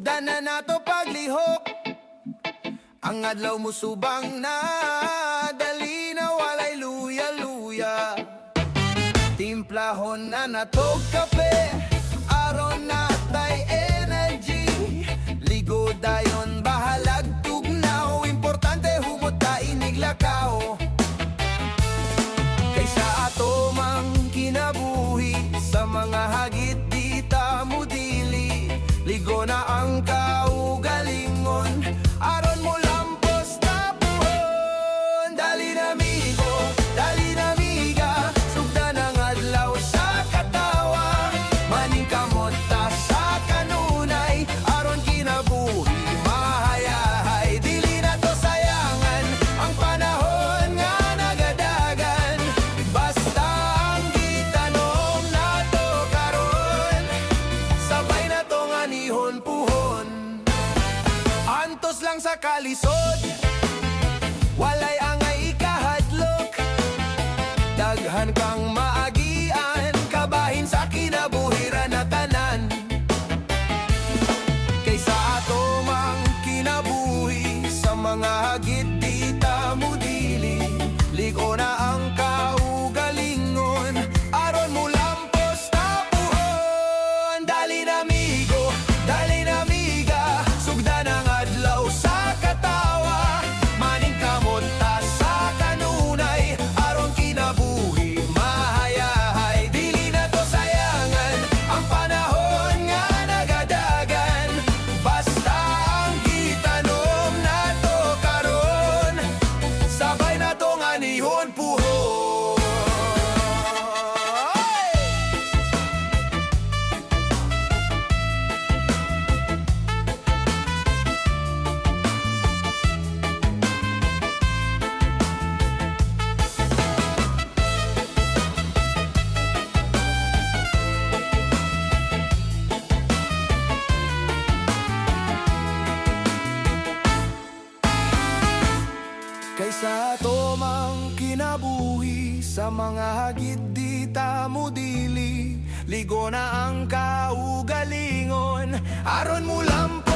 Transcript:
Sugdan na nato paglihok, ang adlaw mo subang na, dali na walay luya-luya. Timplahon na natog kape, aron na tay energy. Ligo dayon bahalag tugnaw, importante humot ka iniglakaw. Kaysa ato mang kinabuhi, sa mga hagit di ta mo dili. Ligo na ang kaugalingon, aron mo lampos na buhon. Dali na migo, dali na miga, sugdan ang adlaw sa katawa. Maning kamot ta sa kanunay, aron kinabuhi mahayahay. Dili na to sayangan ang panahon nga nagadagan, basta ang gitanom na to karon, sabay na to nga nihon puhon. Antos lang sa kalisod, walay angay ikahadlok. Daghan kang maagian, kabahin sa kinabuhiran na tanan. Kaysa ato mang kinabuhi, sa mga hagit di ta mo dili. Ligo na ang kaugalingon, aron mo lampos na buhon. Dali na migo, dali na miga, sugdan ang adlaw sa katawa. Maning kamot ta sa kanunay, aron kinabuhi mahayahay. Dili na to sayangan ang panahon nga nagadagan, basta ang gitanom na to karon, sabay na to nga nihon puhon. Kaysa to mang kinabuhi, sa mga hagit di ta mo dili. Ligo na ang kaugalingon, aron mo lampo